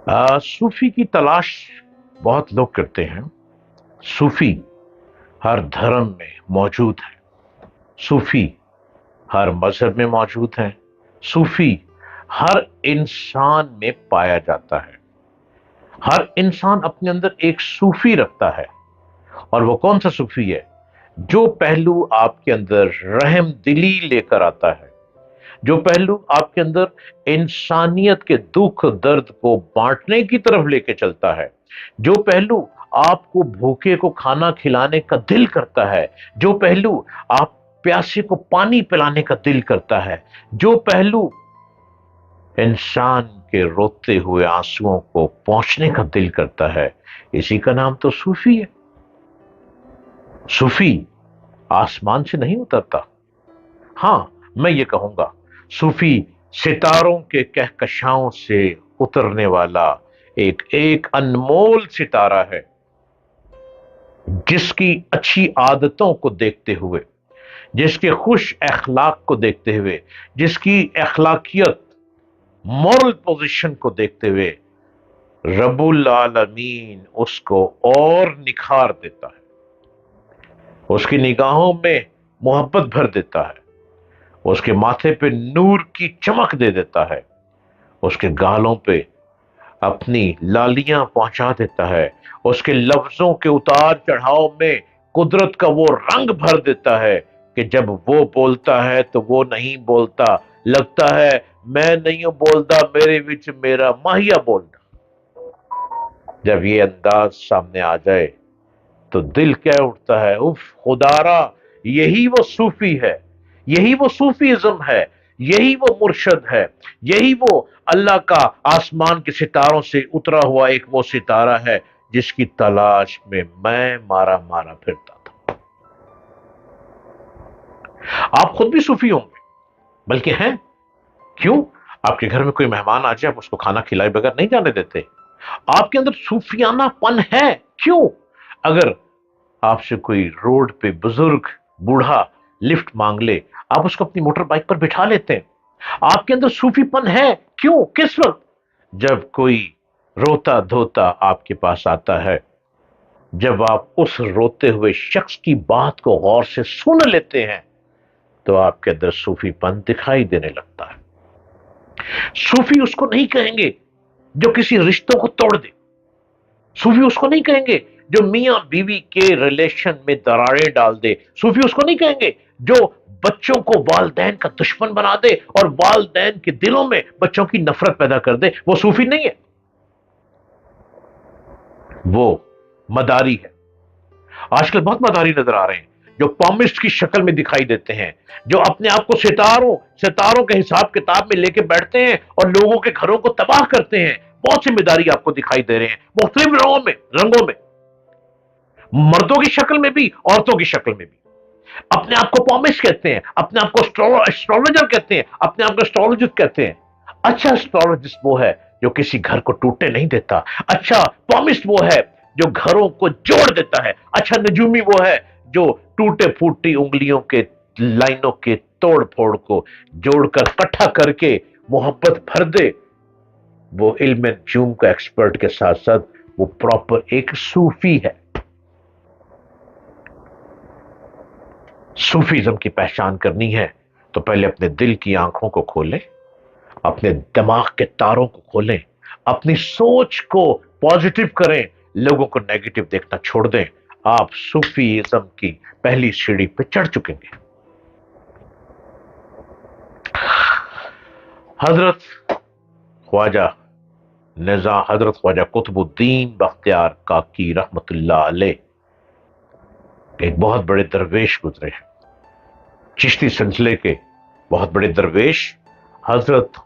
صوفی کی تلاش بہت لوگ کرتے ہیں۔ صوفی ہر دھرم میں موجود ہے، صوفی ہر مذہب میں موجود ہے، صوفی ہر انسان میں پایا جاتا ہے۔ ہر انسان اپنے اندر ایک صوفی رکھتا ہے، اور وہ کون سا صوفی ہے؟ جو پہلو آپ کے اندر رحم دلی لے کر آتا ہے، جو پہلو آپ کے اندر انسانیت کے دکھ درد کو بانٹنے کی طرف لے کے چلتا ہے، جو پہلو آپ کو بھوکے کو کھانا کھلانے کا دل کرتا ہے، جو پہلو آپ پیاسے کو پانی پلانے کا دل کرتا ہے، جو پہلو انسان کے روتے ہوئے آنسوؤں کو پہنچنے کا دل کرتا ہے، اسی کا نام تو صوفی ہے۔ صوفی آسمان سے نہیں اترتا۔ ہاں، میں یہ کہوں گا، صوفی ستاروں کے کہکشاؤں سے اترنے والا ایک ایک انمول ستارہ ہے، جس کی اچھی عادتوں کو دیکھتے ہوئے، جس کے خوش اخلاق کو دیکھتے ہوئے، جس کی اخلاقیت مورل پوزیشن کو دیکھتے ہوئے رب العالمین اس کو اور نکھار دیتا ہے، اس کی نگاہوں میں محبت بھر دیتا ہے، اس کے ماتھے پہ نور کی چمک دے دیتا ہے، اس کے گالوں پہ اپنی لالیاں پہنچا دیتا ہے، اس کے لفظوں کے اتار چڑھاؤ میں قدرت کا وہ رنگ بھر دیتا ہے کہ جب وہ بولتا ہے تو وہ نہیں بولتا، لگتا ہے میں نہیں بولتا، میرے وچ میرا ماہیا بولتا۔ جب یہ انداز سامنے آ جائے تو دل کہہ اٹھتا ہے، اف خدارا، یہی وہ صوفی ہے، یہی وہ صوفیزم ہے، یہی وہ مرشد ہے، یہی وہ اللہ کا آسمان کے ستاروں سے اترا ہوا ایک وہ ستارہ ہے جس کی تلاش میں مارا مارا پھرتا تھا۔ آپ خود بھی صوفی ہوں گے، بلکہ ہیں۔ کیوں؟ آپ کے گھر میں کوئی مہمان آ جائے، آپ اس کو کھانا کھلائے بغیر نہیں جانے دیتے۔ آپ کے اندر صوفیانہ پن ہے۔ کیوں؟ اگر آپ سے کوئی روڈ پہ بزرگ بوڑھا لفٹ مانگ لے، آپ اس کو اپنی موٹر بائک پر بٹھا لیتے ہیں۔ آپ کے اندر صوفی پن ہے۔ کیوں؟ کس وقت؟ جب کوئی روتا دھوتا آپ کے پاس آتا ہے، جب آپ اس روتے ہوئے شخص کی بات کو غور سے سن لیتے ہیں، تو آپ کے اندر صوفی پن دکھائی دینے لگتا ہے۔ صوفی اس کو نہیں کہیں گے جو کسی رشتوں کو توڑ دے، صوفی اس کو نہیں کہیں گے جو میاں بیوی کے ریلیشن میں دراریں ڈال دے، صوفی اس کو نہیں کہیں گے جو بچوں کو والدین کا دشمن بنا دے اور والدین کے دلوں میں بچوں کی نفرت پیدا کر دے۔ وہ صوفی نہیں ہے، وہ مداری ہے۔ آج کل بہت مداری نظر آ رہے ہیں جو پامسٹ کی شکل میں دکھائی دیتے ہیں، جو اپنے آپ کو ستاروں کے حساب کتاب میں لے کے بیٹھتے ہیں اور لوگوں کے گھروں کو تباہ کرتے ہیں۔ بہت سی مداری آپ کو دکھائی دے رہے ہیں، مختلف رنگوں میں، مردوں کی شکل میں بھی، عورتوں کی شکل میں بھی۔ اپنے آپ کو پامسٹ کہتے ہیں، اپنے آپ کو اسٹرولوجر کہتے ہیں، اپنے آپ کو اسٹرولوجسٹ کہتے ہیں۔ اچھا اسٹرولوجسٹ وہ ہے جو کسی گھر کو ٹوٹنے نہیں دیتا۔ اچھا پامسٹ وہ ہے جو گھروں کو جوڑ دیتا ہے۔ اچھا نجومی وہ ہے جو ٹوٹے پھوٹی انگلیوں کے لائنوں کے توڑ پھوڑ کو جوڑ کر کٹھا کر کے محبت بھر دے۔ وہ علم نجوم کا ایکسپرٹ کے ساتھ ساتھ وہ پراپر ایک صوفی ہے۔ صوفیزم کی پہچان کرنی ہے تو پہلے اپنے دل کی آنکھوں کو کھولیں، اپنے دماغ کے تاروں کو کھولیں، اپنی سوچ کو پازیٹو کریں، لوگوں کو نیگیٹو دیکھنا چھوڑ دیں۔ آپ صوفیزم کی پہلی سیڑھی پہ چڑھ چکیں گے۔ حضرت خواجہ قطب الدین بختیار کاکی رحمت اللہ علیہ ایک بہت بڑے درویش گزرے ہیں، چشتی سلسلے کے بہت بڑے درویش، حضرت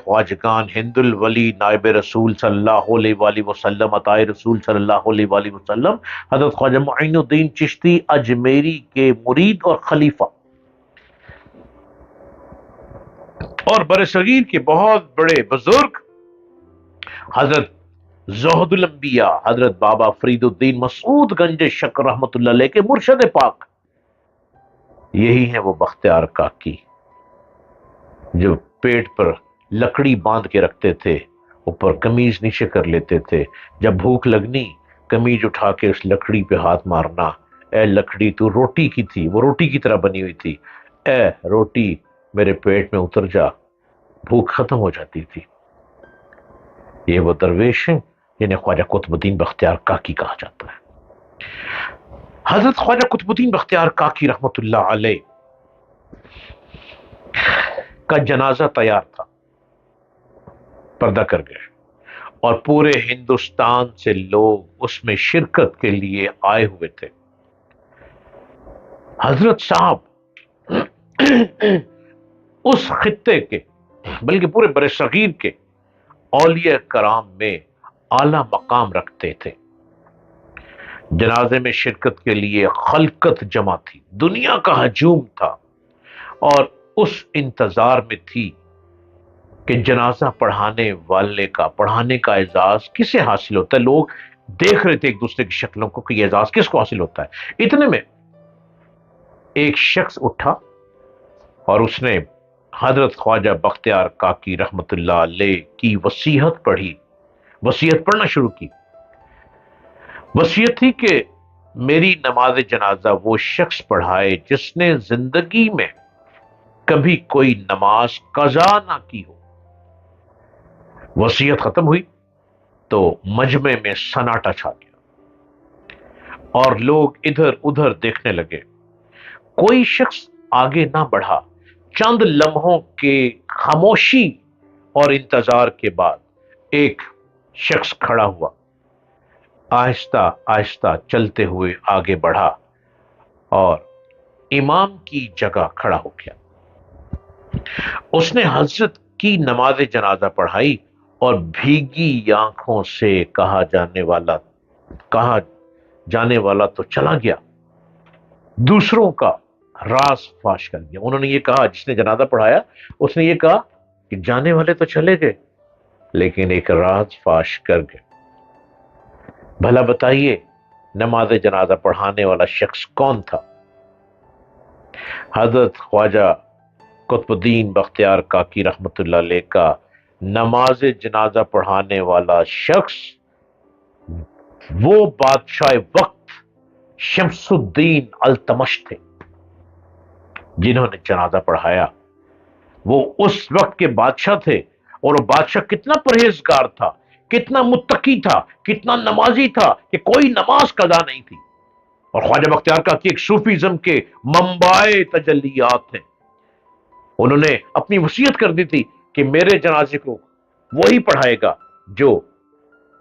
خواجگان ہند الولی نائب رسول صلی اللہ علیہ وآلہ وسلم، عطائے رسول صلی اللہ علیہ وآلہ وسلم، حضرت خواجہ معین الدین چشتی اجمیری کے مرید اور خلیفہ، اور برصغیر کے بہت بڑے بزرگ حضرت زہد الانبیاء حضرت بابا فرید الدین مسعود گنج شکر رحمت اللہ علیہ کے مرشد پاک، یہی ہیں وہ بختیار کاکی جو پیٹ پر لکڑی باندھ کے رکھتے تھے اوپر کمیز نیچے کر لیتے تھے، جب بھوک لگنی کمیز اٹھا کے اس لکڑی پہ ہاتھ مارنا، اے لکڑی تو روٹی کی تھی، وہ روٹی کی طرح بنی ہوئی تھی، اے روٹی میرے پیٹ میں اتر جا، بھوک ختم ہو جاتی تھی۔ یہ وہ درویش ہیں جنہیں خواجہ قطب الدین بختیار کاکی کہا جاتا ہے۔ حضرت خواجہ قطب الدین بختیار کاکی رحمت اللہ علیہ کا جنازہ تیار تھا، پردہ کر گئے، اور پورے ہندوستان سے لوگ اس میں شرکت کے لیے آئے ہوئے تھے۔ حضرت صاحب اس خطے کے بلکہ پورے بر صغیر کے اولیاء کرام میں اعلی مقام رکھتے تھے۔ جنازے میں شرکت کے لیے خلقت جمع تھی، دنیا کا ہجوم تھا، اور اس انتظار میں تھی کہ جنازہ پڑھانے والے کا، پڑھانے کا اعزاز کسے حاصل ہوتا ہے۔ لوگ دیکھ رہے تھے ایک دوسرے کی شکلوں کو کہ یہ اعزاز کس کو حاصل ہوتا ہے۔ اتنے میں ایک شخص اٹھا اور اس نے حضرت خواجہ بختیار کاکی رحمت اللہ علیہ کی وصیت پڑھی، وصیت پڑھنا شروع کی۔ وصیت تھی کہ میری نماز جنازہ وہ شخص پڑھائے جس نے زندگی میں کبھی کوئی نماز قضا نہ کی ہو۔ وصیت ختم ہوئی تو مجمع میں سناٹا چھا گیا اور لوگ ادھر ادھر دیکھنے لگے۔ کوئی شخص آگے نہ بڑھا۔ چند لمحوں کے خاموشی اور انتظار کے بعد ایک شخص کھڑا ہوا، آہستہ آہستہ چلتے ہوئے آگے بڑھا اور امام کی جگہ کھڑا ہو گیا۔ اس نے حضرت کی نماز جنازہ پڑھائی اور بھیگی آنکھوں سے کہا جانے والا تو چلا گیا، دوسروں کا راز فاش کر گیا۔ انہوں نے یہ کہا، جس نے جنازہ پڑھایا اس نے یہ کہا کہ جانے والے تو چلے گئے لیکن ایک راز فاش کر گئے۔ بھلا بتائیے نماز جنازہ پڑھانے والا شخص کون تھا؟ حضرت خواجہ قطب الدین بختیار کاکی رحمت اللہ علیہ کا نماز جنازہ پڑھانے والا شخص وہ بادشاہ وقت شمس الدین التمش تھے جنہوں نے جنازہ پڑھایا۔ وہ اس وقت کے بادشاہ تھے، اور وہ بادشاہ کتنا پرہیزگار تھا، کتنا متقی تھا، کتنا نمازی تھا کہ کوئی نماز قضا نہیں تھی۔ اور خواجہ بختیار کاکی ایک صوفیزم کے منبع تجلیات ہیں۔ انہوں نے اپنی وصیت کر دی تھی کہ میرے جنازے کو وہی پڑھائے گا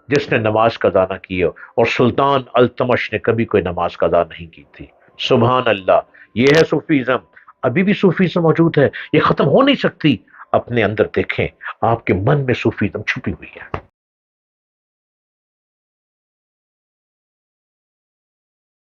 جس نے نماز قضا نہ کی ہو، اور سلطان التمش نے کبھی کوئی نماز قضا نہیں کی تھی۔ سبحان اللہ، یہ ہے صوفیزم۔ ابھی بھی صوفیزم موجود ہے، یہ ختم ہو نہیں سکتی۔ اپنے اندر دیکھیں، آپ کے من میں صوفیزم چھپی ہوئی ہے۔